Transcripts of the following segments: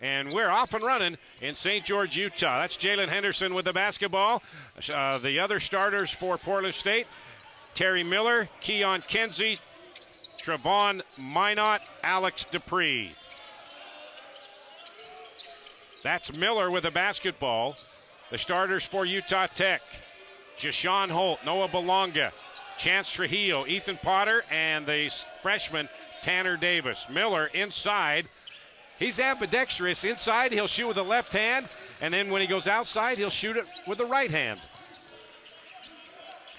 And we're off and running in St. George, Utah. That's Jalen Henderson with the basketball. The other starters for Portland State, Terry Miller, Keon Kenzie, Trevon Minot, Alex Dupree. That's Miller with the basketball. The starters for Utah Tech, Jashawn Holt, Noah Belonga, Chance Trujillo, Ethan Potter, and the freshman Tanner Davis. Miller inside. He's ambidextrous. Inside, he'll shoot with the left hand, and then when he goes outside, he'll shoot it with the right hand.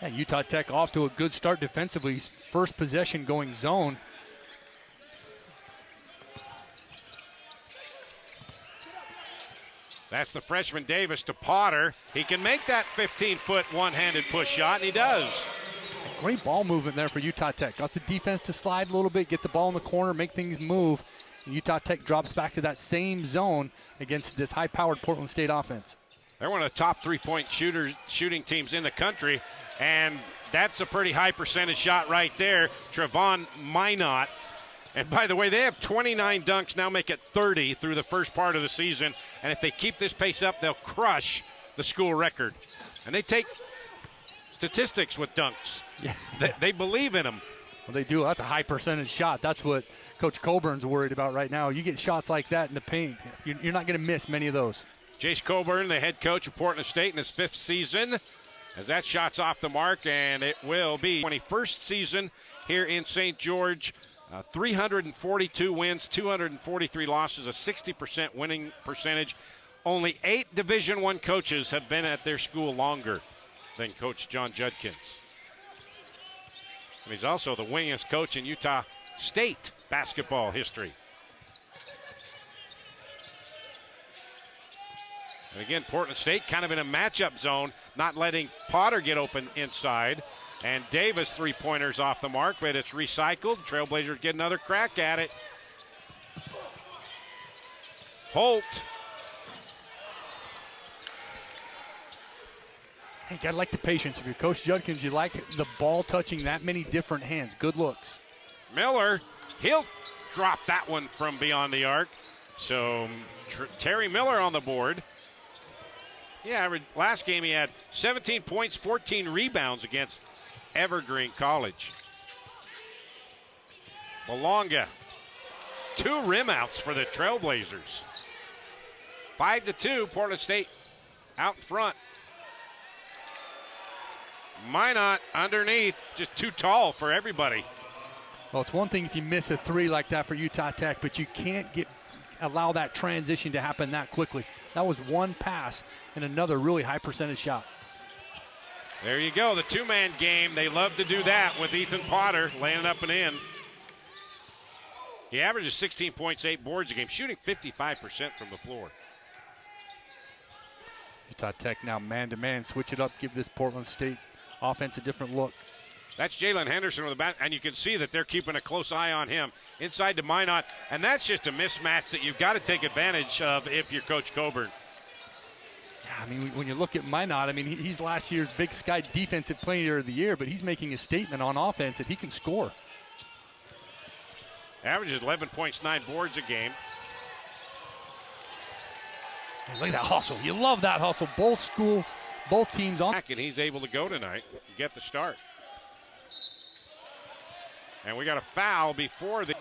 Yeah, Utah Tech off to a good start defensively. First possession going zone. That's the freshman Davis to Potter. He can make that 15-foot one-handed push shot, and he does. Great ball movement there for Utah Tech. Got the defense to slide a little bit, get the ball in the corner, make things move. And Utah Tech drops back to that same zone against this high-powered Portland State offense. They're one of the top three-point shooting teams in the country, and that's a pretty high percentage shot right there. Trevon Minot. And by the way, they have 29 dunks, now make it 30 through the first part of the season. And if they keep this pace up, they'll crush the school record. And they take statistics with dunks. Yeah. They believe in them. Well, they do. That's a high percentage shot. That's what Coach Coburn's worried about right now. You get shots like that in the paint, you're not going to miss many of those. Jace Coburn, the head coach of Portland State in his 5th season, as that shot's off the mark, and it will be 21st season here in St. George. 342 wins, 243 losses, a 60% winning percentage. Only 8 Division I coaches have been at their school longer than Coach John Judkins. And he's also the winningest coach in Utah State basketball history. And again, Portland State kind of in a matchup zone, not letting Potter get open inside. And Davis, three-pointers off the mark, but it's recycled. Trailblazers get another crack at it. Holt. Hey, gotta like the patience. If you're Coach Judkins, you like the ball touching that many different hands. Good looks. Miller, he'll drop that one from beyond the arc. So Terry Miller on the board. Yeah, last game he had 17 points, 14 rebounds against Evergreen College. Belonga, 2 rim outs for the Trailblazers. 5-2, Portland State out in front. Minot underneath, just too tall for everybody. Well, it's one thing if you miss a 3 like that for Utah Tech, but you can't allow that transition to happen that quickly. That was one pass and another really high percentage shot. There you go, the two-man game. They love to do that with Ethan Potter laying it up and in. He averages 16 points, 8 boards a game, shooting 55% from the floor. Utah Tech now man-to-man. Switch it up, give this Portland State offense a different look. That's Jalen Henderson with the bat, and you can see that they're keeping a close eye on him. Inside to Minot, and that's just a mismatch that you've got to take advantage of if you're Coach Coburn. I mean, when you look at Minot, I mean, he's last year's Big Sky Defensive Player of the Year, but he's making a statement on offense that he can score. Averages 11 points, 9 boards a game. And look at that hustle. You love that hustle. Both schools, both teams on. And he's able to go tonight and get the start. And we got a foul before the.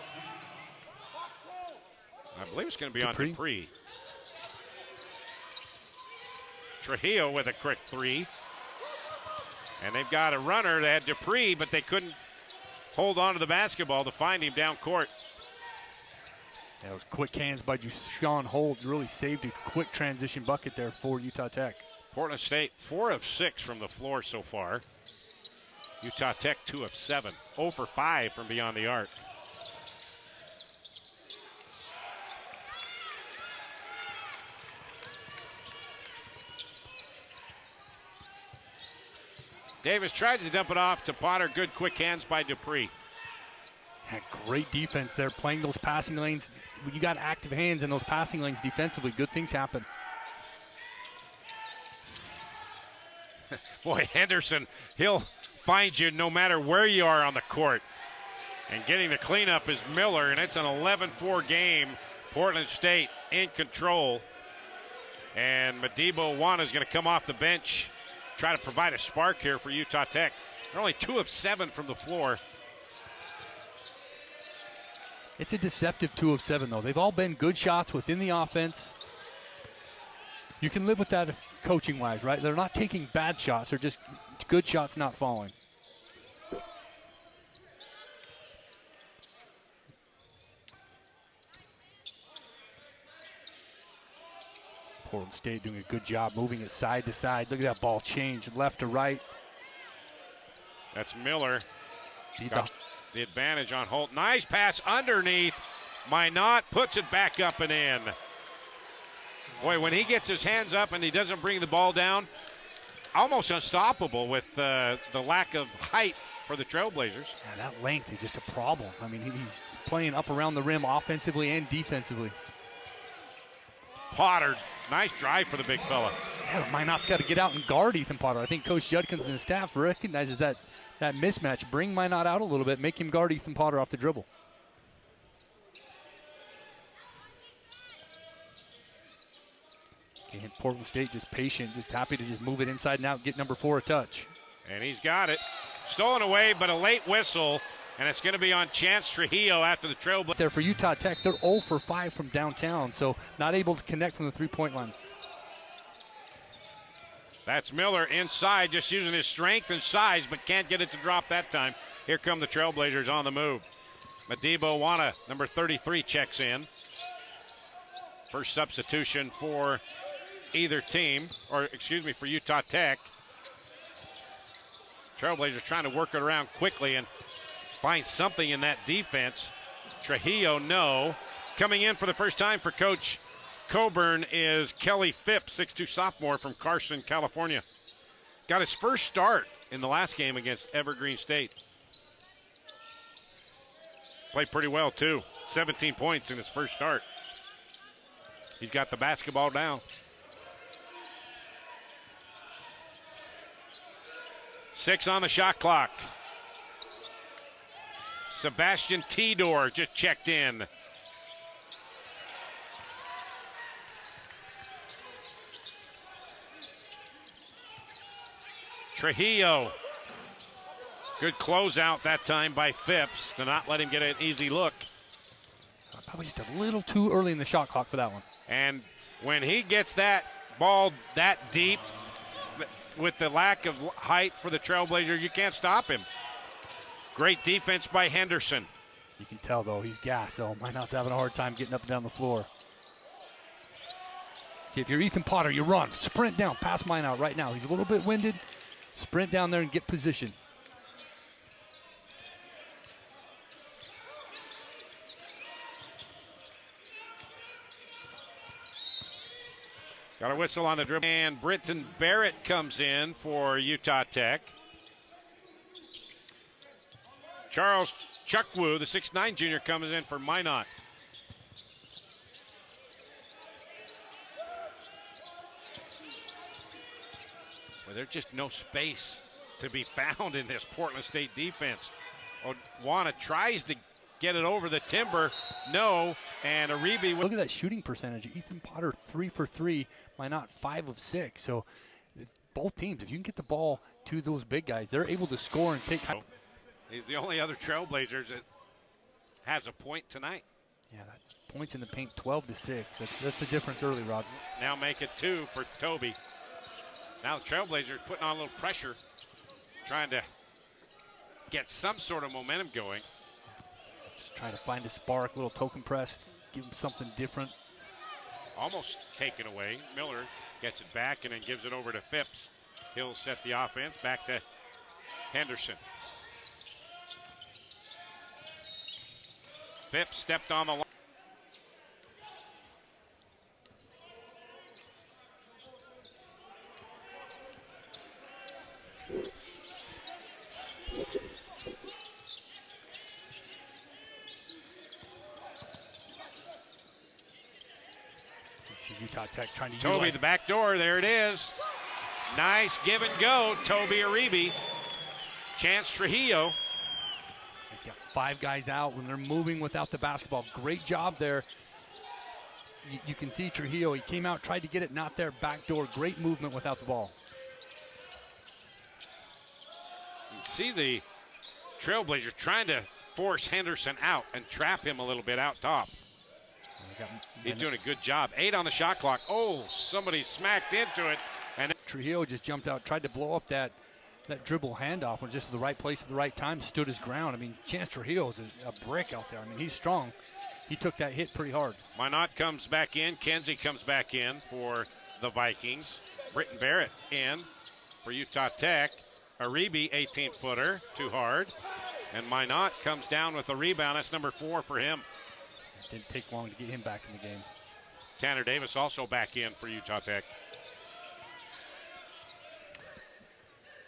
I believe it's going to be on Dupree. Trujillo with a quick 3. And they've got a runner. They had Dupree, but they couldn't hold on to the basketball to find him down court. That was quick hands by Jashawn Holt. Really saved a quick transition bucket there for Utah Tech. Portland State 4 of 6 from the floor so far. Utah Tech 2 of 7. 0 for 5 from beyond the arc. Davis tried to dump it off to Potter. Good quick hands by Dupree. Had great defense there, playing those passing lanes. When you got active hands in those passing lanes defensively, good things happen. Boy, Henderson, he'll find you no matter where you are on the court. And getting the cleanup is Miller, and it's an 11-4 game. Portland State in control. And Madiba Wana is going to come off the bench, try to provide a spark here for Utah Tech. They're only 2 of 7 from the floor. It's a deceptive 2 of 7, though. They've all been good shots within the offense. You can live with that coaching-wise, right? They're not taking bad shots. They're just good shots not falling. Portland State doing a good job moving it side to side. Look at that ball change left to right. That's Miller. Got the advantage on Holt. Nice pass underneath. Minot puts it back up and in. Boy, when he gets his hands up and he doesn't bring the ball down, almost unstoppable with the lack of height for the Trailblazers. Yeah, that length is just a problem. I mean, he's playing up around the rim offensively and defensively. Potter, nice drive for the big fella. Yeah, but Minot's got to get out and guard Ethan Potter. I think Coach Judkins and the staff recognizes that mismatch. Bring Minot out a little bit, make him guard Ethan Potter off the dribble. And Portland State just patient, just happy to just move it inside and out, get number 4 a touch. And he's got it. Stolen away, but a late whistle, and it's going to be on Chance Trujillo after the Trailblazers. There for Utah Tech, they're 0 for 5 from downtown, so not able to connect from the three-point line. That's Miller inside, just using his strength and size, but can't get it to drop that time. Here come the Trailblazers on the move. Madiba Wana, number 33, checks in. First substitution for either team, or excuse me, for Utah Tech. Trailblazers trying to work it around quickly and find something in that defense. Trujillo, no. Coming in for the first time for Coach Coburn is Kelly Phipps, 6'2 sophomore from Carson, California. Got his first start in the last game against Evergreen State. Played pretty well, too. 17 points in his first start. He's got the basketball down. 6 on the shot clock. Sebastian Tidor just checked in. Trujillo. Good closeout that time by Phipps to not let him get an easy look. Probably just a little too early in the shot clock for that one. And when he gets that ball that deep, with the lack of height for the Trailblazer, you can't stop him. Great defense by Henderson. You can tell, though, he's gassed, so Minot's having a hard time getting up and down the floor. See, if you're Ethan Potter, you run. Sprint down, pass Minot right now. He's a little bit winded. Sprint down there and get position. Got a whistle on the dribble. And Britton Barrett comes in for Utah Tech. Charles Chukwu, the 6'9 junior, comes in for Minot. Well, there's just no space to be found in this Portland State defense. Owana tries to get it over the timber. No, and Aribi. Look at that shooting percentage. Ethan Potter 3 for 3, Minot 5 of 6. So both teams, if you can get the ball to those big guys, they're able to score and take. He's the only other Trailblazers that has a point tonight. Yeah, that points in the paint, 12-6. That's the difference early, Rod. Now make it 2 for Toby. Now the Trailblazers putting on a little pressure, trying to get some sort of momentum going. Just trying to find a spark, a little token press, give them something different. Almost taken away. Miller gets it back and then gives it over to Phipps. He'll set the offense back to Henderson. Phipps stepped on the line. Utah Tech trying to Toby, the back door, there it is. Nice give and go, Toby Aribi. Chance Trujillo. They've got 5 guys out when they're moving without the basketball. Great job there. you can see Trujillo, he came out, tried to get it, not there, backdoor, great movement without the ball. You can see the Trailblazers trying to force Henderson out and trap him a little bit out top. He's doing a good job. 8 on the shot clock. Oh, somebody smacked into it. And Trujillo just jumped out, tried to blow up that dribble handoff, was just in the right place at the right time, stood his ground. I mean, Chance Trujillo is a brick out there. I mean, he's strong. He took that hit pretty hard. Minot comes back in. Kenzie comes back in for the Vikings. Britton Barrett in for Utah Tech. Aribi, 18-footer, too hard. And Minot comes down with the rebound. That's number 4 for him. It didn't take long to get him back in the game. Tanner Davis also back in for Utah Tech.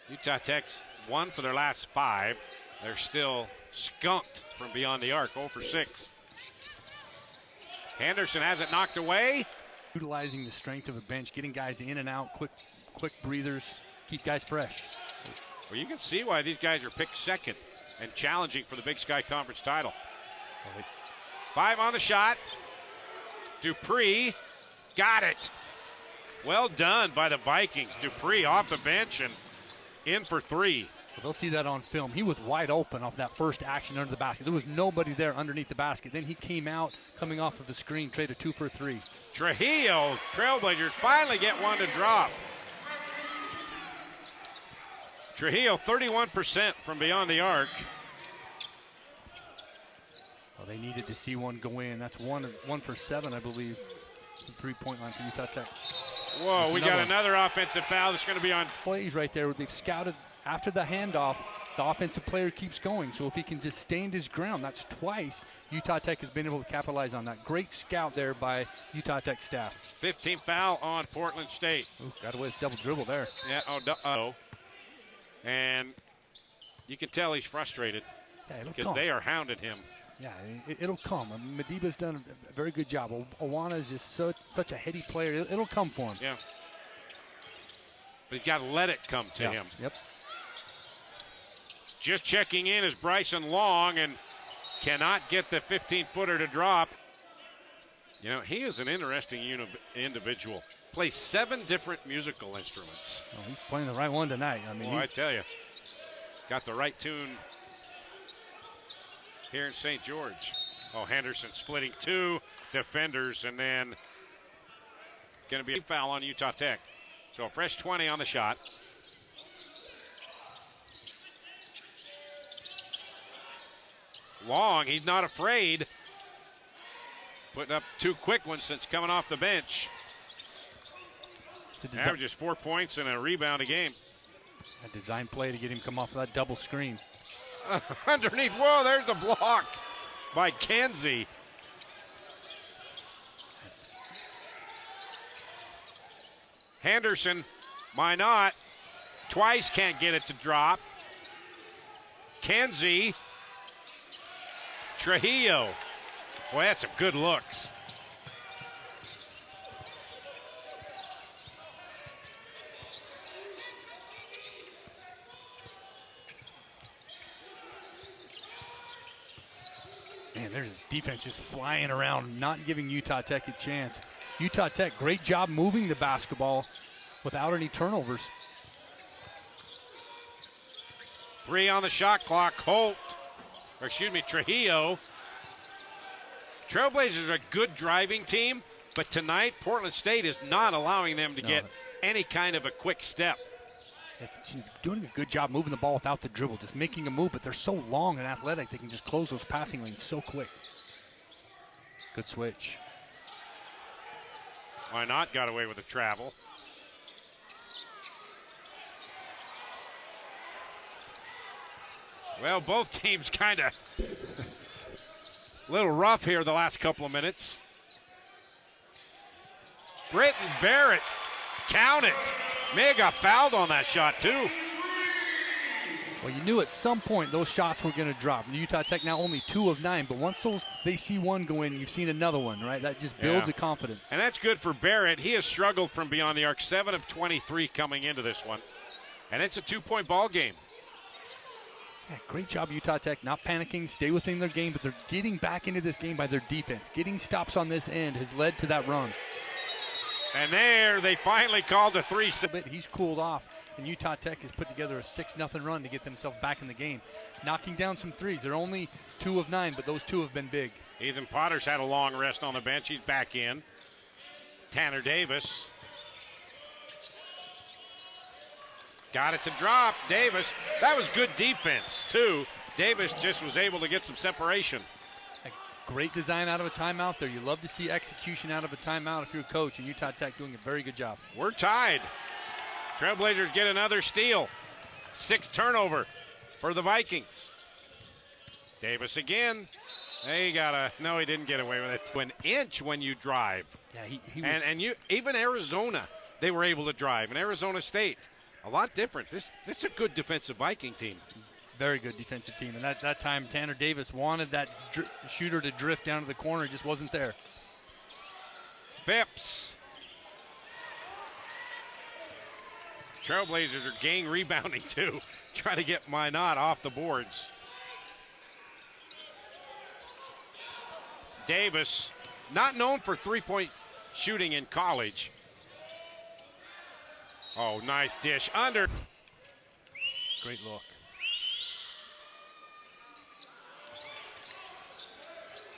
Utah Tech's 1 for their last 5. They're still skunked from beyond the arc, 0 for 6. Henderson has it knocked away. Utilizing the strength of a bench, getting guys in and out, quick breathers, keep guys fresh. Well, you can see why these guys are picked second and challenging for the Big Sky Conference title. 5 on the shot. Dupree got it. Well done by the Vikings. Dupree off the bench and in for 3. Well, they'll see that on film. He was wide open off that first action under the basket. There was nobody there underneath the basket. Then he came out coming off of the screen, traded 2 for 3. Trujillo, Trailblazers finally get one to drop. Trujillo, 31% from beyond the arc. Well, they needed to see one go in. That's 1 for 7, I believe, from 3-point line for Utah Tech. Whoa, There's we got another offensive foul that's going to be on. Plays right there. They've scouted after the handoff. The offensive player keeps going. So if he can just stand his ground, that's twice Utah Tech has been able to capitalize on that. Great scout there by Utah Tech staff. 15th foul on Portland State. Ooh, got away with double dribble there. Yeah, and you can tell he's frustrated because they are hounding him. Yeah, it'll come. I mean, Madiba's done a very good job. Owana is just such a heady player. It'll come for him. Yeah. But he's got to let it come to him. Yep. Just checking in is Bryson Long and cannot get the 15-footer to drop. You know, he is an interesting individual. Plays 7 different musical instruments. Oh, he's playing the right one tonight. I mean, I tell you, got the right tune here in St. George. Oh, Henderson splitting 2 defenders and then going to be a foul on Utah Tech. So a fresh 20 on the shot. Long, he's not afraid. Putting up 2 quick ones since coming off the bench. Averages 4 points and a rebound a game. A design play to get him come off of that double screen. Underneath, whoa, there's the block by Kenzie. Henderson, Minot, twice can't get it to drop. Kenzie, Trujillo. Boy, that's some good looks. Man, there's defense just flying around, not giving Utah Tech a chance. Utah Tech, great job moving the basketball without any turnovers. 3 on the shot clock. Trujillo. Trailblazers are a good driving team, but tonight Portland State is not allowing them to get any kind of a quick step. They're doing a good job moving the ball without the dribble, just making a move, but they're so long and athletic, they can just close those passing lanes so quick. Good switch. Why not? Got away with the travel. Well, both teams kind of a little rough here the last couple of minutes. Britton Barrett, count it. May have got fouled on that shot too. Well, you knew at some point those shots were going to drop. Utah Tech now only 2 of 9, but once they see one go in, you've seen another one, right? That just builds the confidence. And that's good for Barrett. He has struggled from beyond the arc, 7 of 23 coming into this one. And it's a 2-point ball game. Yeah, great job, Utah Tech, not panicking, stay within their game, but they're getting back into this game by their defense. Getting stops on this end has led to that run. And there, they finally called a 3. He's cooled off, and Utah Tech has put together a 6-0 run to get themselves back in the game. Knocking down some threes. They're only 2 of 9, but those 2 have been big. Ethan Potter's had a long rest on the bench. He's back in. Tanner Davis. Got it to drop. Davis. That was good defense, too. Davis just was able to get some separation. A great design out of a timeout there. You love to see execution out of a timeout if you're a coach, and Utah Tech doing a very good job. We're tied. Trailblazers get another steal. 6 turnover for the Vikings. Davis again. He no, he didn't get away with it. An inch when you drive. Yeah, he and you even Arizona, they were able to drive. And Arizona State, a lot different. This is a good defensive Viking team. Very good defensive team. And that time, Tanner Davis wanted that shooter to drift down to the corner. It just wasn't there. Phipps. Trailblazers are gang rebounding too. Trying to get Minot off the boards. Davis, not known for three-point shooting in college. Oh, nice dish. Under. Great look.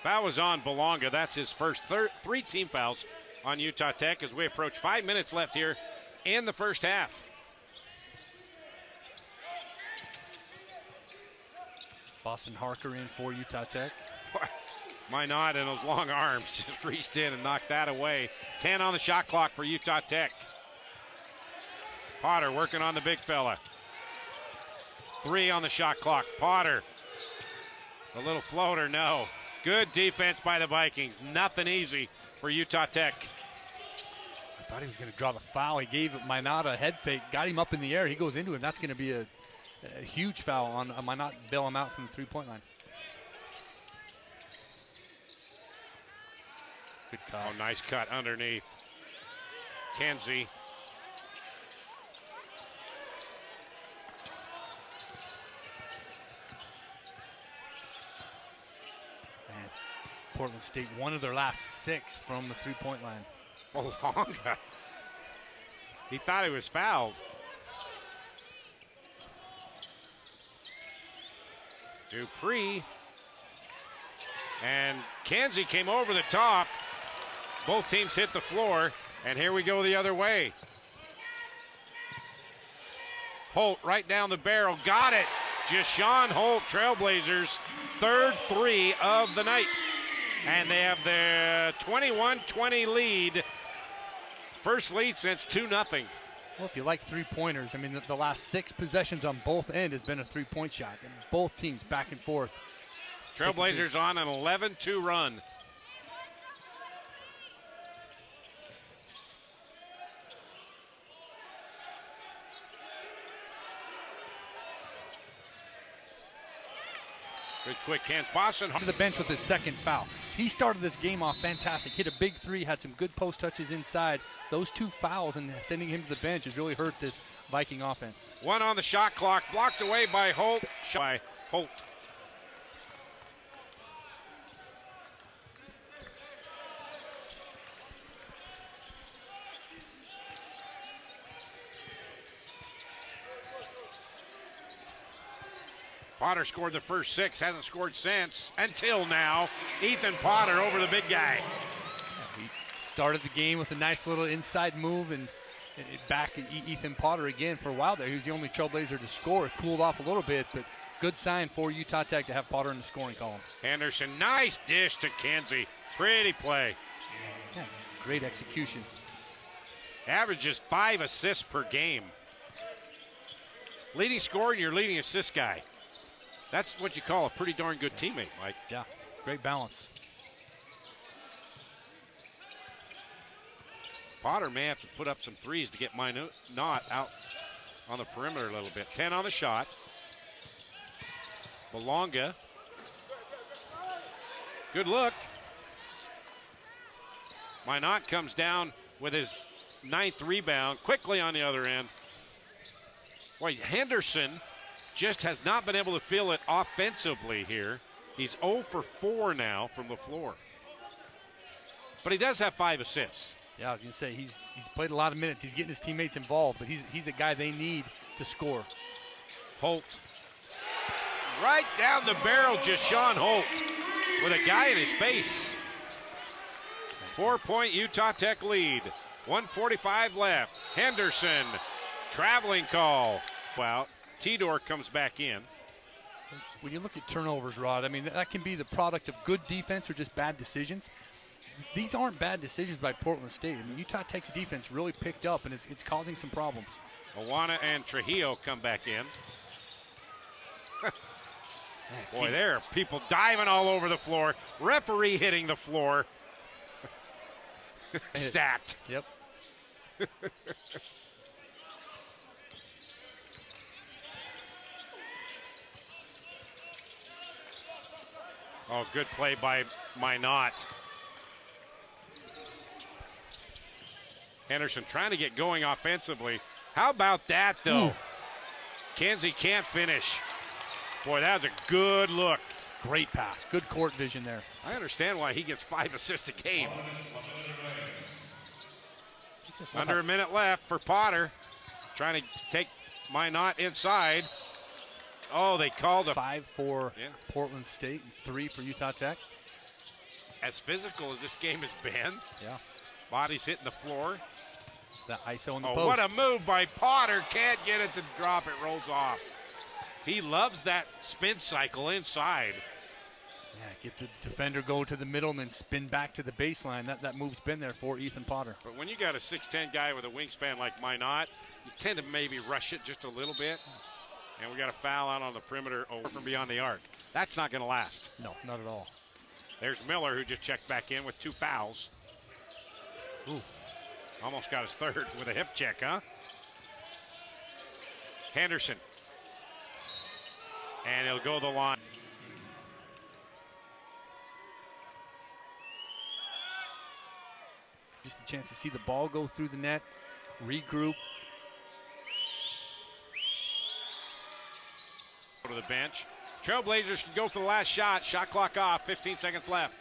Foul was on Belonga. That's his first 3 team fouls on Utah Tech as we approach 5 minutes left here in the first half. Boston Harker in for Utah Tech. Minot and those long arms just reached in and knocked that away. 10 on the shot clock for Utah Tech. Potter working on the big fella. 3 on the shot clock. Potter. A little floater, no. Good defense by the Vikings. Nothing easy for Utah Tech. I thought he was going to draw the foul. He gave Minot a head fake, got him up in the air. He goes into him. That's going to be a huge foul on Minot, bail him out from the three-point line. Good cut. Oh, nice cut underneath. Kenzie. Man, Portland State, one of their last 6 from the three-point line. Belonga. He thought he was fouled. Dupree. And Kenzie came over the top. Both teams hit the floor, and here we go the other way. Holt right down the barrel, got it. Jashawn Holt, Trailblazers, 3rd 3 of the night. And they have their 21-20 lead. First lead since 2-0. Well, if you like three-pointers, I mean, the last 6 possessions on both ends has been a three-point shot. And both teams back and forth. Trailblazers on an 11-2 run. Good quick hands. Boston To the bench with his 2nd foul. He started this game off fantastic. Hit a big 3, had some good post touches inside. Those 2 fouls and sending him to the bench has really hurt this Viking offense. 1 on the shot clock, blocked away by Holt. By Holt. Potter scored the first 6, hasn't scored since, until now. Ethan Potter over the big guy. He started the game with a nice little inside move and back at Ethan Potter again for a while there. He was the only Trailblazer to score. It cooled off a little bit, but good sign for Utah Tech to have Potter in the scoring column. Henderson, nice dish to Kenzie. Pretty play. Yeah, great execution. Averages 5 assists per game. Leading scorer and your leading assist guy. That's what you call a pretty darn good teammate, Mike. Yeah, great balance. Potter may have to put up some threes to get Minot out on the perimeter a little bit. 10 on the shot. Belonga. Good look. Minot comes down with his 9th rebound. Quickly on the other end. Boy, Henderson just has not been able to feel it offensively here. He's 0 for 4 now from the floor. But he does have 5 assists. Yeah, I was going to say, he's played a lot of minutes. He's getting his teammates involved, but he's a guy they need to score. Holt. Right down the barrel, just Sean Holt with a guy in his face. 4-point Utah Tech lead. 1:45 left. Henderson, traveling call. Wow, Tidor comes back in. When you look at turnovers, Rod, I mean, that can be the product of good defense or just bad decisions. These aren't bad decisions by Portland State. I mean, Utah Tech's defense really picked up, and it's causing some problems. Awana and Trujillo come back in. Boy, there are people diving all over the floor. Referee hitting the floor. Stacked. Yep. Oh, good play by Minot. Henderson trying to get going offensively. How about that, though? Ooh. Kenzie can't finish. Boy, that was a good look. Great pass. Good court vision there. I understand why he gets 5 assists a game. Under a minute left for Potter. Trying to take Minot inside. Oh, they called a 5 for Portland State and 3 for Utah Tech. As physical as this game has been. Yeah. Bodies hitting the floor. It's that ISO in the post. post. What a move by Potter. Can't get it to drop. It rolls off. He loves that spin cycle inside. Yeah, get the defender go to the middle and then spin back to the baseline. That move's been there for Ethan Potter. But when you got a 6'10 guy with a wingspan like Minot, you tend to maybe rush it just a little bit. And we got a foul out on the perimeter from beyond the arc. That's not going to last. No, not at all. There's Miller, who just checked back in with 2 fouls. Ooh, almost got his 3rd with a hip check, huh? Henderson. And he'll go the line. Just a chance to see the ball go through the net, regroup. Go to the bench. Trailblazers can go for the last shot. Shot clock off, 15 seconds left.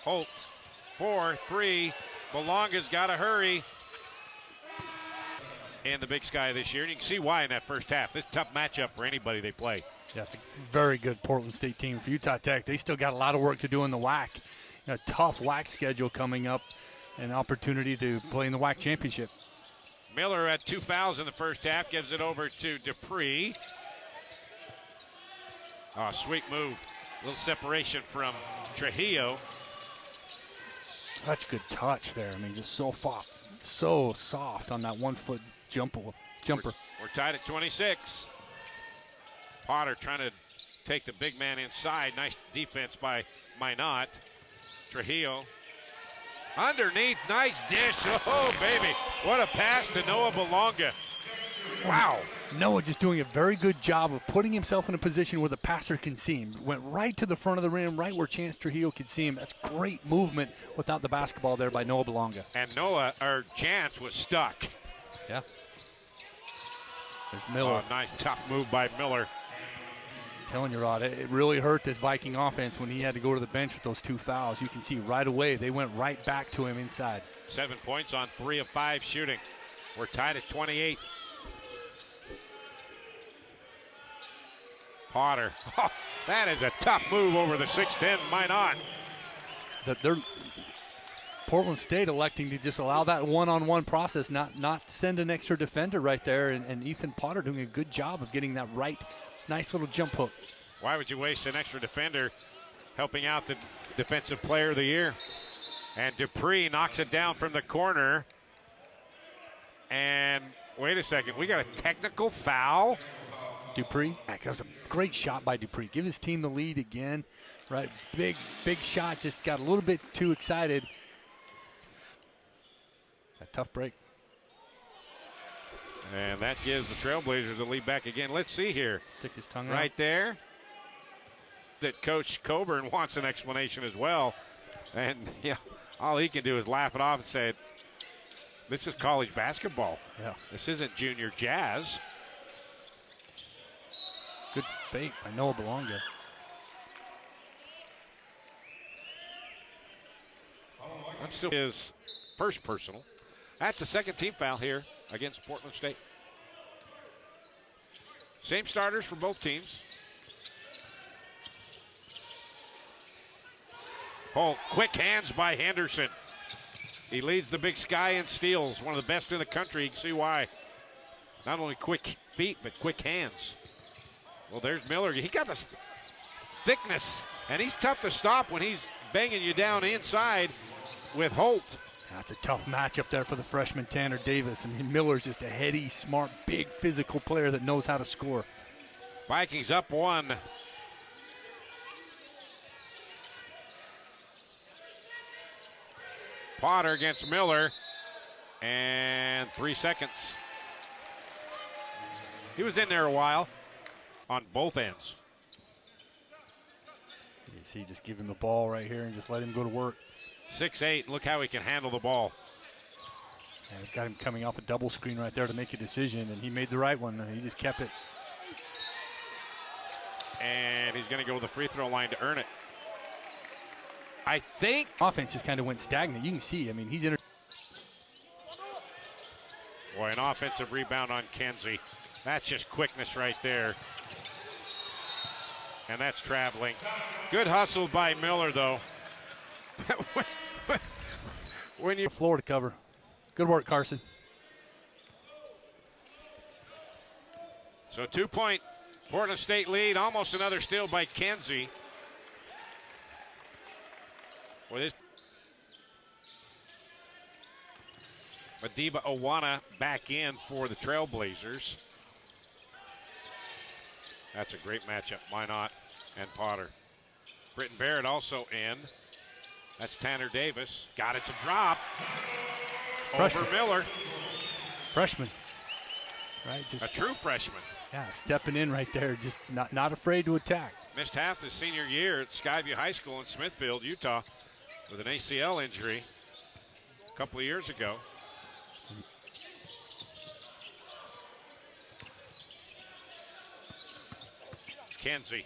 Holt, 4-3. Belonga's got to hurry. In the Big Sky this year, and you can see why in that first half. This is a tough matchup for anybody they play. Yeah, it's a very good Portland State team. For Utah Tech, they still got a lot of work to do in the WAC. A tough WAC schedule coming up, an opportunity to play in the WAC championship. Miller had 2 fouls in the first half, gives it over to Dupree. Oh, sweet move. A little separation from Trujillo. Such good touch there. I mean, just so soft on that 1-foot jumper. We're tied at 26. Potter trying to take the big man inside. Nice defense by Minot. Trujillo. Underneath, nice dish. Oh, baby. What a pass to Noah Belonga. Wow. Noah just doing a very good job of putting himself in a position where the passer can see him. Went right to the front of the rim, right where Chance Trujillo could see him. That's great movement without the basketball there by Noah Belonga. And Chance was stuck. Yeah. There's Miller. Oh, nice tough move by Miller. Telling you, Rod, it really hurt this Viking offense when he had to go to the bench with those 2 fouls. You can see right away they went right back to him inside. 7 points on 3 of 5 shooting. We're tied at 28. Potter. Oh, that is a tough move over the 6'10 Minot. They're Portland State electing to just allow that one-on-one process, not send an extra defender right there, and Ethan Potter doing a good job of getting that right. Nice little jump hook. Why would you waste an extra defender helping out the defensive player of the year? And Dupree knocks it down from the corner. And wait a second, we got a technical foul. Dupree, that was a great shot by Dupree. Give his team the lead again, right? Big shot, just got a little bit too excited. A tough break. And that gives the Trailblazers the lead back again. Let's see here. Stick his tongue out. Right there. That Coach Coburn wants an explanation as well. And, yeah, All he can do is laugh it off and say, this is college basketball. Yeah. This isn't junior jazz. Good fake by Noah Belonga. I'm still his first personal. That's the second team foul here against Portland State. Same starters for both teams. Oh, quick hands by Henderson. He leads the Big Sky in steals, one of the best in the country. You can see why. Not only quick feet, but quick hands. Well, there's Miller. He got the thickness, and he's tough to stop when he's banging you down inside with Holt. That's a tough matchup there for the freshman Tanner Davis. I mean, Miller's just a heady, smart, big physical player that knows how to score. Vikings up one. Potter against Miller, and 3 seconds. He was in there a while on both ends. You see, just give him the ball right here and just let him go to work. 6'8", look how he can handle the ball. And got him coming off a double screen right there to make a decision, and he made the right one. He just kept it. And he's going to go to the free throw line to earn it. I think Offense just kind of went stagnant. You can see, I mean, he's in. Boy, an offensive rebound on Kenzie. That's just quickness right there. And that's traveling. Good hustle by Miller, though. When you Floor to cover. Good work, Carson. So 2-point Portland State lead. Almost another steal by Kenzie. Boy, this Madiba Owana back in for the Trailblazers. That's a great matchup. Minot and Potter. Britton Barrett also in. That's Tanner Davis. Got it to drop. Freshman. Over Miller. Freshman. Right, just A true freshman. yeah, stepping in right there, just not afraid to attack. Missed half his senior year at Skyview High School in Smithfield, Utah, with an ACL injury a couple of years ago. Kenzie.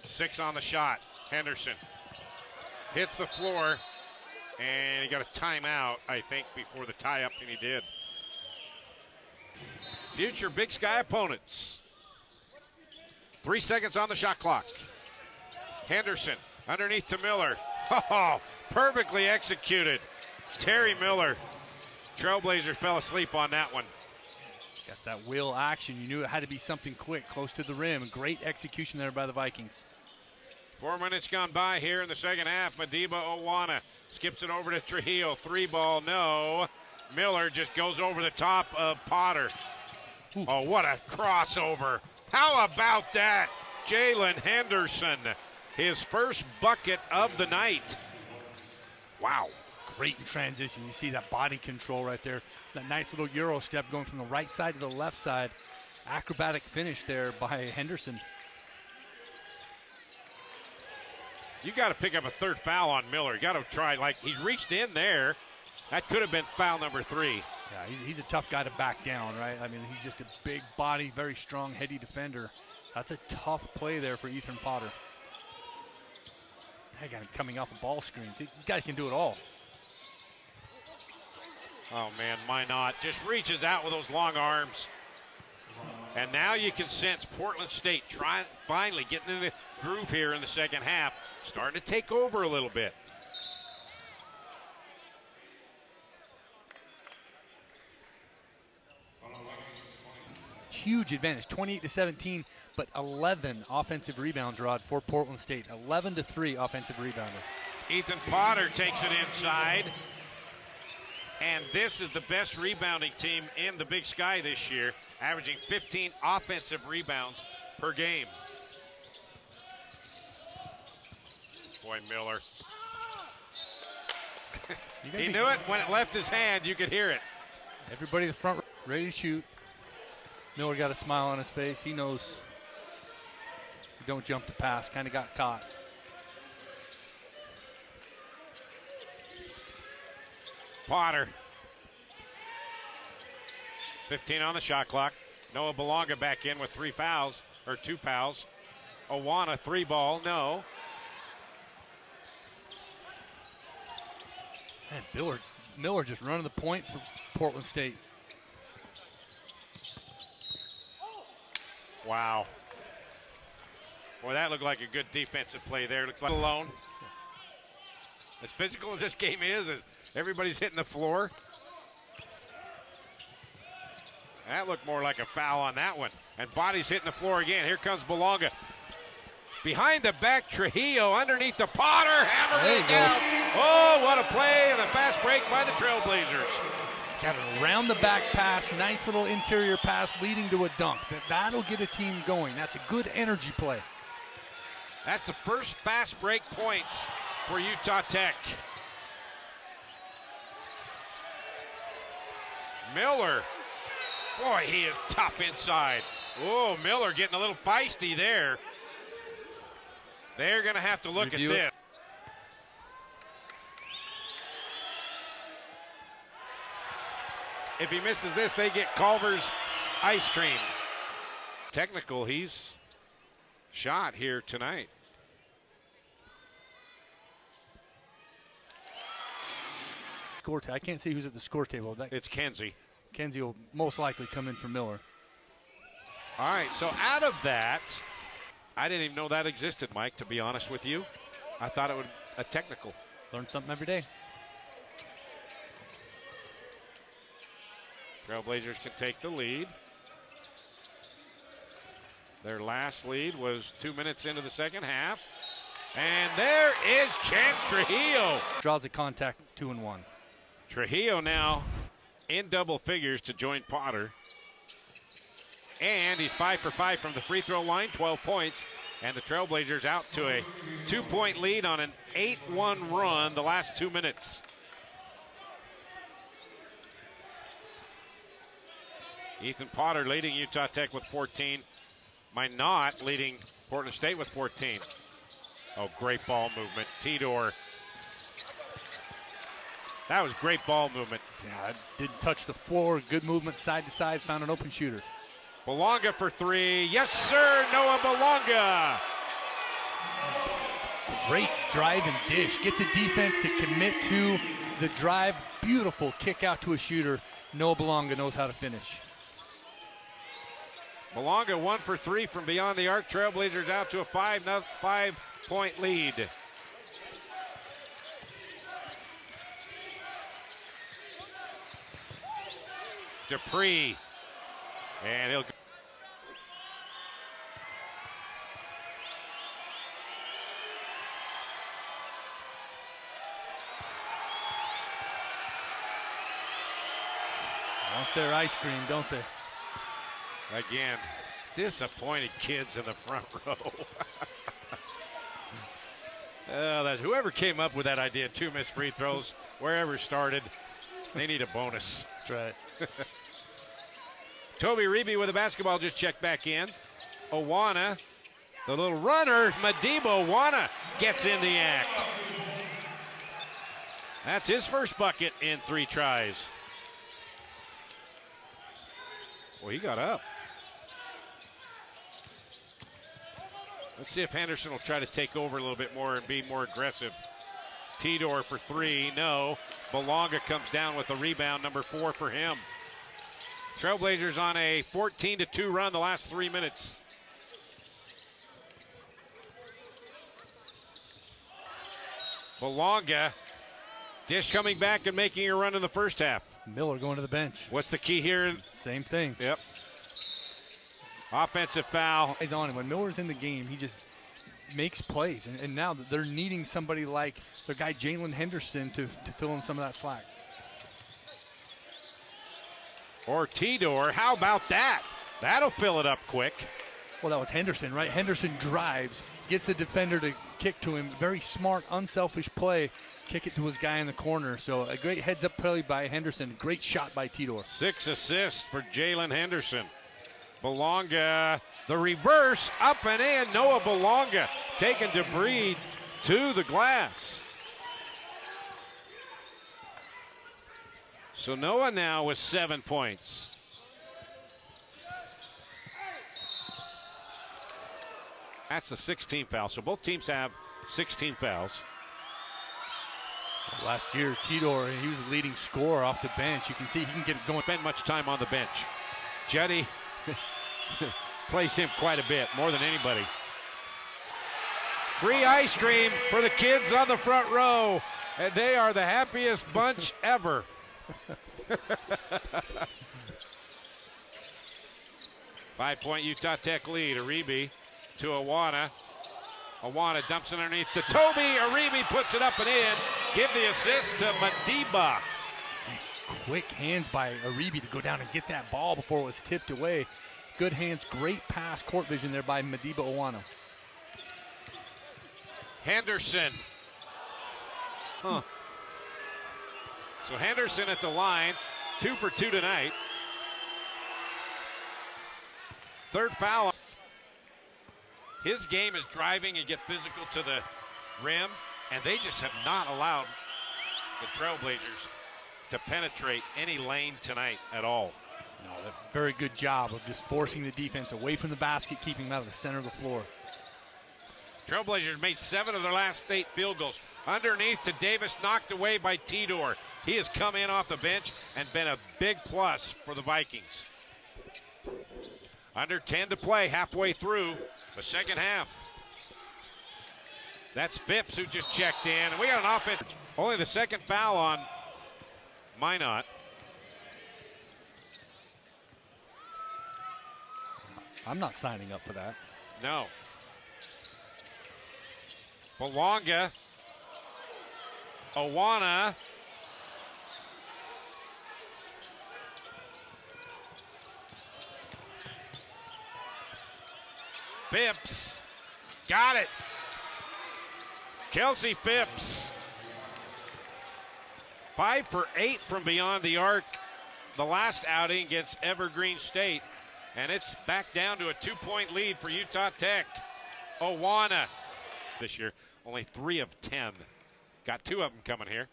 6 on the shot. Henderson hits the floor, and he got a timeout, I think, before the tie-up, and he did. Future Big Sky opponents. 3 seconds on the shot clock. Henderson underneath to Miller. Oh, perfectly executed. Terry Miller. Trailblazers fell asleep on that one. Got that wheel action. You knew it had to be something quick, close to the rim. Great execution there by the Vikings. 4 minutes gone by here in the second half. Madiba Owana skips it over to Trujillo. 3 ball, no. Miller just goes over the top of Potter. Ooh. Oh, what a crossover. How about that? Jalen Henderson, his first bucket of the night. Wow. Great in transition. You see that body control right there. That nice little Euro step going from the right side to the left side. Acrobatic finish there by Henderson. You got to pick up a third foul on Miller. You got to try, like, he reached in there. That could have been foul number 3. Yeah, he's a tough guy to back down, right? I mean, he's just a big body, very strong, heady defender. That's a tough play there for Ethan Potter. They got him coming off of ball screens. These guys can do it all. Oh, man, Minot just reaches out with those long arms. And now you can sense Portland State finally getting in the groove here in the second half, starting to take over a little bit. Huge advantage, 28-17, but 11 offensive rebounds, Rod, for Portland State. 11-3 offensive rebounder. Ethan Potter takes it inside. And this is the best rebounding team in the Big Sky this year, averaging 15 offensive rebounds per game. Boy, Miller. He knew it when it left his hand. You could hear it. Everybody in the front, ready to shoot. Miller got a smile on his face. He knows you don't jump the pass. Kind of got caught. Potter. 15 on the shot clock. Noah Belonga back in with 2 fouls. Owana, 3 ball, no. Man, Miller just running the point for Portland State. Wow. Boy, that looked like a good defensive play there. Looks like alone. As physical as this game is everybody's hitting the floor. That looked more like a foul on that one. And Body's hitting the floor again. Here comes Belonga. Behind the back, Trujillo underneath the Potter. Hammered it down. Oh, what a play and a fast break by the Trailblazers. Got a round the back pass, nice little interior pass leading to a dunk. That'll get a team going. That's a good energy play. That's the first fast break points for Utah Tech. Miller. Boy, he is tough inside. Oh, Miller getting a little feisty there. They're going to have to look at this. If he misses this, they get Culver's ice cream. Technical, he's shot here tonight. I can't see who's at the score table. It's Kenzie. Kenzie will most likely come in for Miller. All right, so out of that, I didn't even know that existed, Mike, to be honest with you. I thought it would a technical. Learn something every day. Trailblazers can take the lead. Their last lead was 2 minutes into the second half. And there is Chance Trujillo. Draws a contact, 2-1. Trujillo now in double figures to join Potter. And he's 5 for 5 from the free throw line, 12 points. And the Trailblazers out to a 2-point lead on an 8-1 run the last 2 minutes. Ethan Potter leading Utah Tech with 14. Minot leading Portland State with 14. Oh, great ball movement. Tidor. That was great ball movement. Yeah, it didn't touch the floor. Good movement side to side. Found an open shooter. Belonga for 3. Yes, sir. Noah Belonga. Great drive and dish. Get the defense to commit to the drive. Beautiful kick out to a shooter. Noah Belonga knows how to finish. Belonga 1 for 3 from beyond the arc. Trailblazers out to a 5-point lead. Dupree. And he'll go. Want their ice cream, don't they? Again, disappointed kids in the front row. That's whoever came up with that idea, 2 missed free throws, wherever started, they need a bonus. That's right. Toby Reeby with the basketball just checked back in. Owana, the little runner, Madiba Owana gets in the act. That's his first bucket in 3 tries. Well, he got up. Let's see if Henderson will try to take over a little bit more and be more aggressive. Tidor for 3, no. Belonga comes down with a rebound, number 4 for him. Trailblazers on a 14-2 run the last 3 minutes. Belonga, dish coming back and making a run in the first half. Miller going to the bench. What's the key here? Same thing. Yep. Offensive foul. He's on him. When Miller's in the game, he just makes plays. And now they're needing somebody like their guy Jalen Henderson to fill in some of that slack. Or Tidor. How about that? That'll fill it up quick. Well, that was Henderson, right? Henderson drives, gets the defender to kick to him. Very smart, unselfish play. Kick it to his guy in the corner. So a great heads-up play by Henderson. Great shot by Tidor. 6 assists for Jalen Henderson. Belonga, the reverse, up and in. Noah Belonga taking debris to the glass. So Noah now with 7 points. That's the 16th foul. So both teams have 16 fouls. Last year, Tidor, he was the leading scorer off the bench. You can see he can get it going. Spend much time on the bench. Jetty plays him quite a bit, more than anybody. Free ice cream for the kids on the front row, and they are the happiest bunch ever. 5-point Utah Tech lead. Aribi to Awana. Awana dumps it underneath to Toby. Aribi puts it up and in. Give the assist to Madiba. Quick hands by Aribi to go down and get that ball before it was tipped away. Good hands, great pass, court vision there by Madiba Awana. Henderson. So Henderson at the line, 2 for 2 tonight. Third foul. His game is driving and get physical to the rim, and they just have not allowed the Trailblazers to penetrate any lane tonight at all. No, a very good job of just forcing the defense away from the basket, keeping them out of the center of the floor. Trailblazers made 7 of their last 8 field goals. Underneath to Davis, knocked away by Tidor. He has come in off the bench and been a big plus for the Vikings. Under 10 to play, halfway through the second half. That's Phipps who just checked in. And we got an offense. Only the second foul on Minot. I'm not signing up for that. No. Belonga. Awana. Phipps. Got it. Kelsey Phipps. 5 for 8 from beyond the arc. The last outing against Evergreen State. And it's back down to a 2-point lead for Utah Tech. Awana. This year, only 3 of 10. Got 2 of them coming here.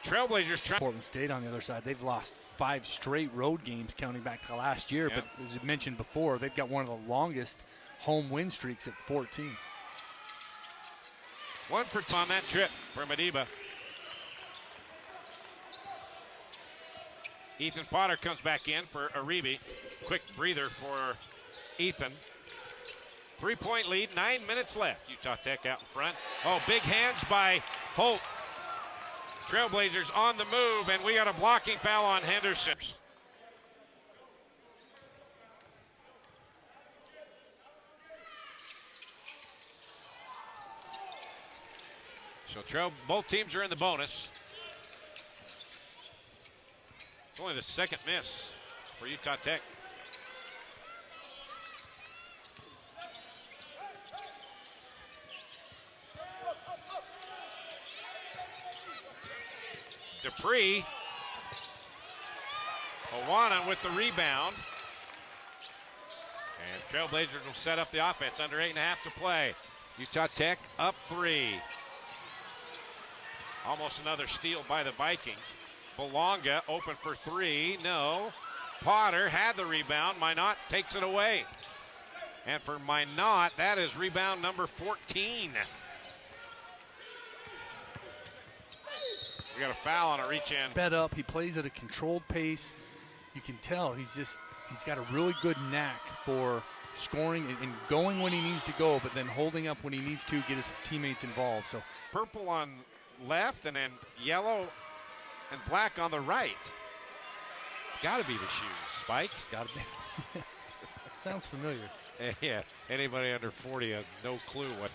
Trailblazers trying. Portland State on the other side, they've lost 5 straight road games counting back to last year. Yep. But as you mentioned before, they've got one of the longest home win streaks at 14. 1 for 2 on that trip for Madiba. Ethan Potter comes back in for Aribi. Quick breather for Ethan. 3-point lead, 9 minutes left. Utah Tech out in front. Oh, big hands by Holt. Trailblazers on the move, and we got a blocking foul on Henderson. So both teams are in the bonus. It's only the second miss for Utah Tech. Dupree. Awana with the rebound. And Trailblazers will set up the offense. Under 8.5 to play. Utah Tech up 3. Almost another steal by the Vikings. Belonga open for 3. No. Potter had the rebound. Minot takes it away. And for Minot, that is rebound number 14. We got a foul on a reach in. Sped up, he plays at a controlled pace. You can tell he's got a really good knack for scoring and going when he needs to go, but then holding up when he needs to get his teammates involved. So purple on left and then yellow and black on the right. It's got to be the shoes, Spike. It's got to be. Sounds familiar. Yeah, anybody under 40 has no clue what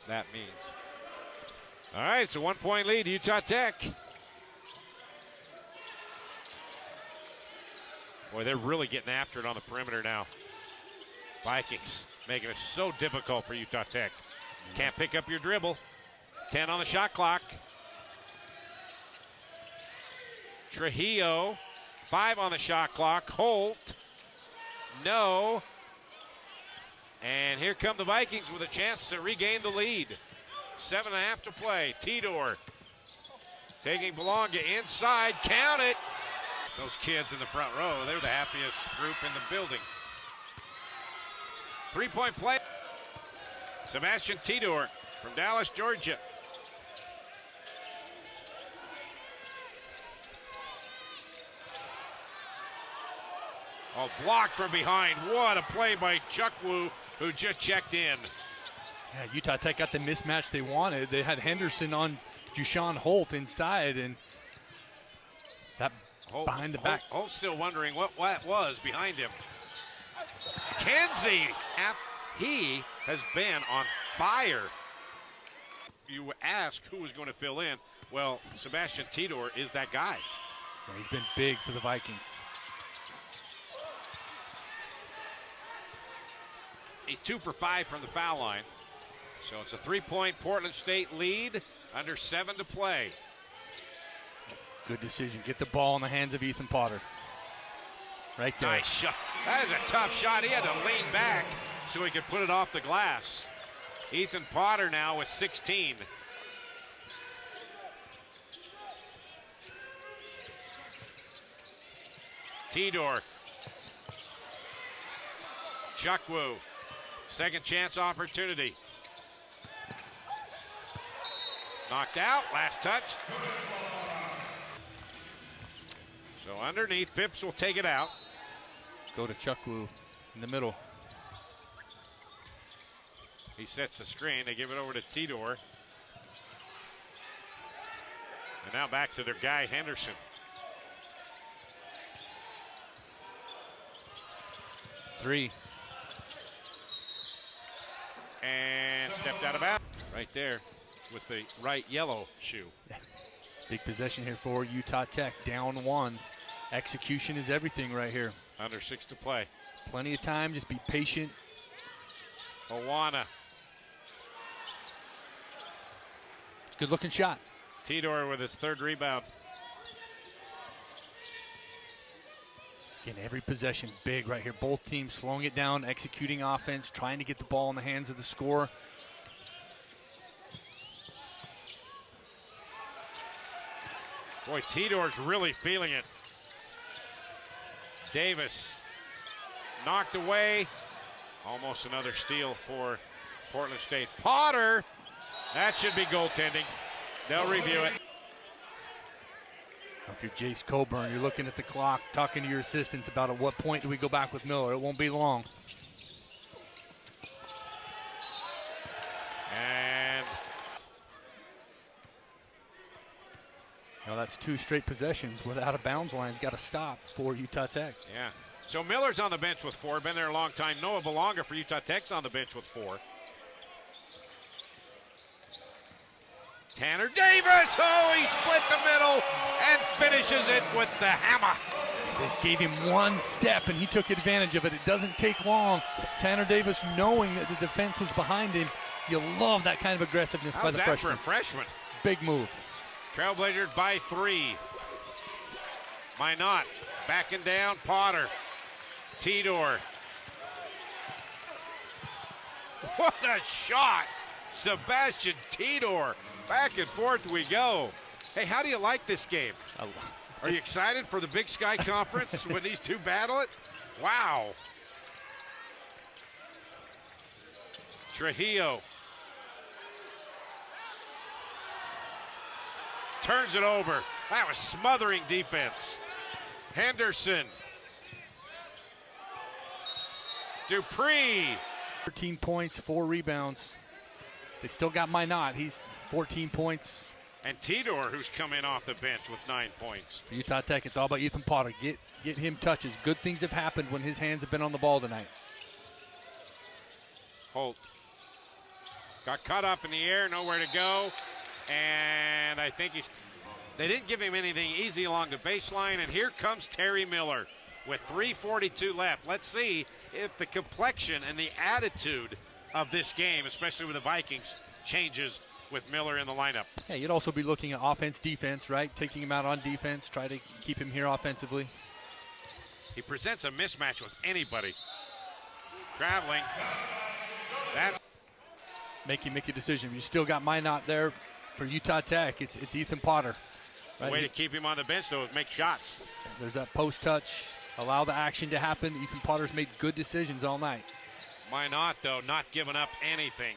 that means. All right, it's a 1-point lead, Utah Tech. Boy, they're really getting after it on the perimeter now. Vikings making it so difficult for Utah Tech. Can't pick up your dribble. 10 on the shot clock. Trujillo, 5 on the shot clock. Holt, no. And here come the Vikings with a chance to regain the lead. 7.5 to play. Tidor taking Belonga inside. Count it. Those kids in the front row, they're the happiest group in the building. 3-point play. Sebastian Tidor from Dallas, Georgia. Oh, blocked from behind. What a play by Chuck Wu, who just checked in. Yeah, Utah Tech got the mismatch they wanted. They had Henderson on Jushawn Holt inside, and that behind the back. Holt's still wondering what was behind him. Kenzie, he has been on fire. You ask who was going to fill in. Well, Sebastian Tidor is that guy. Yeah, he's been big for the Vikings. He's 2 for 5 from the foul line. So it's a 3-point Portland State lead, under 7 to play. Good decision. Get the ball in the hands of Ethan Potter. Right there. Nice shot. That is a tough shot. He had to lean back so he could put it off the glass. Ethan Potter now with 16. Tidor. Chukwu. Second chance opportunity. Knocked out. Last touch. So underneath, Phipps will take it out. Go to Chukwu in the middle. He sets the screen. They give it over to Tidor. And now back to their guy, Henderson. Three. And stepped out of bounds. Right there with the right yellow shoe. Big possession here for Utah Tech. Down 1. Execution is everything right here. Under 6 to play. Plenty of time. Just be patient. Owana. Good looking shot. Tidor with his 3rd rebound. Again, every possession big right here. Both teams slowing it down, executing offense, trying to get the ball in the hands of the scorer. Boy, Tidor's really feeling it. Davis knocked away. Almost another steal for Portland State. Potter, that should be goaltending. They'll review it. If you're Jace Coburn, you're looking at the clock, talking to your assistants about at what point do we go back with Miller. It won't be long. And now that's 2 straight possessions with out of bounds lines. Got to stop for Utah Tech. yeah. So Miller's on the bench with 4. Been there a long time. Noah Belonga for Utah Tech's on the bench with 4. Tanner Davis, oh, he split the middle and finishes it with the hammer. This gave him 1 step, and he took advantage of it. It doesn't take long. Tanner Davis, knowing that the defense was behind him, you love that kind of aggressiveness by the freshman. For a freshman? Big move. Trailblazers by 3. Minot backing down. Potter. Tidor. What a shot. Sebastian Tidor. Back and forth we go. Hey, how do you like this game? Are you excited for the Big Sky Conference when these two battle it? Wow. Trujillo. Turns it over. That was smothering defense. Henderson. Dupree. 13 points, 4 rebounds. They still got Minot. He's 14 points. And Tidor, who's come in off the bench with 9 points. For Utah Tech, it's all about Ethan Potter. Get him touches. Good things have happened when his hands have been on the ball tonight. Holt got caught up in the air, nowhere to go. And I think they didn't give him anything easy along the baseline. And here comes Terry Miller with 3:42 left. Let's see if the complexion and the attitude of this game, especially with the Vikings, changes with Miller in the lineup. Yeah, you'd also be looking at offense, defense, right? Taking him out on defense, try to keep him here offensively. He presents a mismatch with anybody. Traveling. make you make a decision. You still got Minot there for Utah Tech. It's Ethan Potter. The way to keep him on the bench, though, is make shots. There's that post touch. Allow the action to happen. Ethan Potter's made good decisions all night. Minot, though, not giving up anything.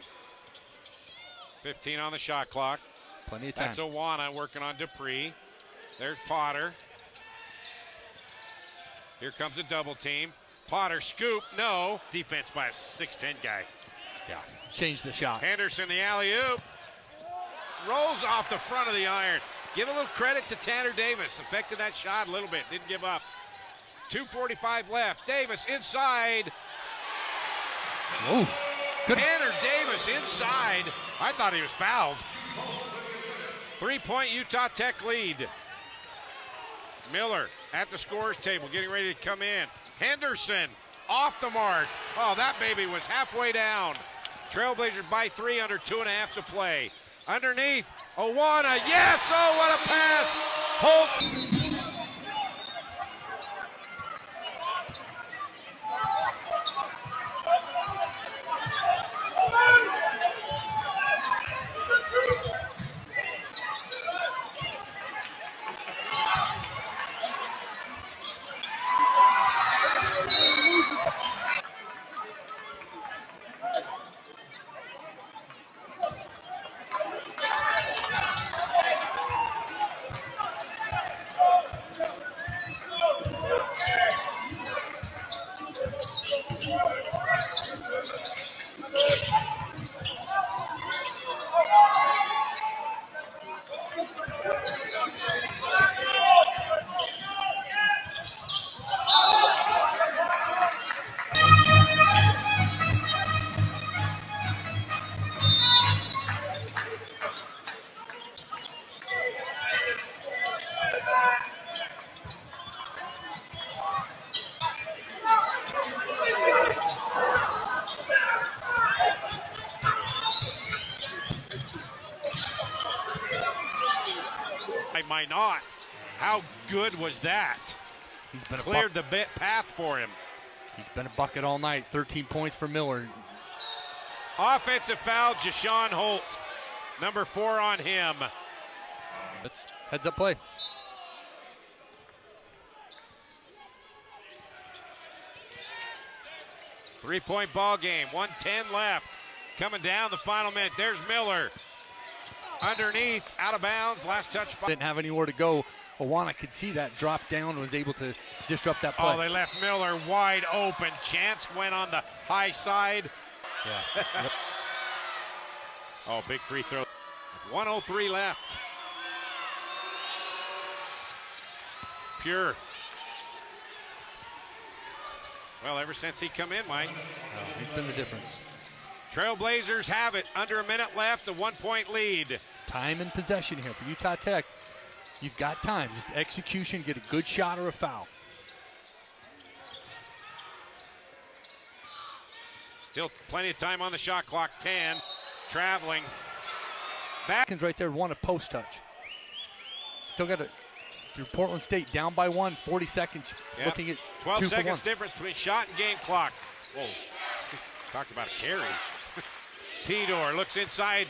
15 on the shot clock. Plenty of time. That's Owana working on Dupree. There's Potter. Here comes a double team. Potter scoop, no. Defense by a 6'10 guy. Yeah. Change the shot. Henderson, the alley-oop. Rolls off the front of the iron. Give a little credit to Tanner Davis. Affected that shot a little bit. Didn't give up. 2:45 left. Davis inside. Oh, good. Tanner Davis inside. I thought he was fouled. 3-point Utah Tech lead. Miller at the scorer's table, getting ready to come in. Henderson off the mark. Oh, that baby was halfway down. Trailblazers by 3 under 2.5 to play. Underneath, Owana, yes! Oh, what a pass! Holt. Minot. How good was that? He's been cleared the path for him. He's been a bucket all night. 13 points for Miller. Offensive foul, Jashawn Holt. Number 4 on him. That's heads up play. Three-point ball game. 1:10 left. Coming down the final minute. There's Miller. Underneath, out of bounds, last touch. Didn't have anywhere to go. Owana could see that, drop down, was able to disrupt that play. Oh, they left Miller wide open. Chance went on the high side. Yeah. Yep. Oh, big free throw. 1:03 left. Pure. Well, ever since he come in, Mike. He's been the difference. Trailblazers have it. Under a minute left, a 1-point lead. Time and possession here for Utah Tech. You've got time. Just execution, get a good shot or a foul. Still plenty of time on the shot clock. 10. Traveling. Back. Right there, want a post touch. Still got it. If you're Portland State down by 1, 40 seconds. Yep. Looking at 12 2 for seconds 1. difference between shot and game clock. Whoa. Talk about a carry. Tidor looks inside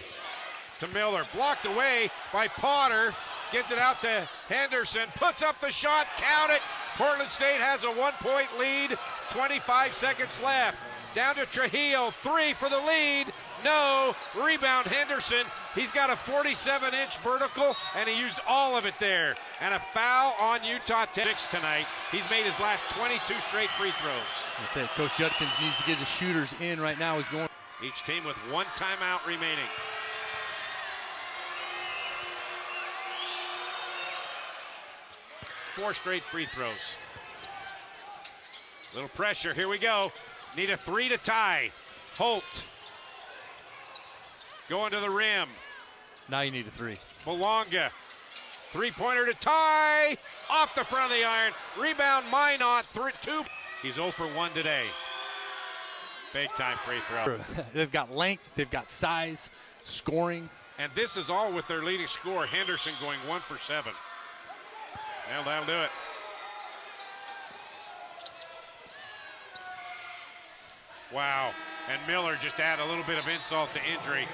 to Miller. Blocked away by Potter. Gets it out to Henderson. Puts up the shot. Count it. Portland State has a 1-point lead. 25 seconds left. Down to Trujillo. 3 for the lead. No. Rebound Henderson. He's got a 47-inch vertical, and he used all of it there. And a foul on Utah Tech tonight. He's made his last 22 straight free throws. I said Coach Judkins needs to get his shooters in right now. He's going. Each team with 1 timeout remaining. Four straight free throws. Little pressure. Here we go. Need a 3 to tie. Holt. Going to the rim. Now you need a 3. Malonga. 3-pointer to tie. Off the front of the iron. Rebound Minot. 2. He's 0 for 1 today. Big time free throw. They've got length. They've got size. Scoring. And this is all with their leading scorer, Henderson, going 1 for 7. Well, that'll do it. Wow. And Miller just add a little bit of insult to injury.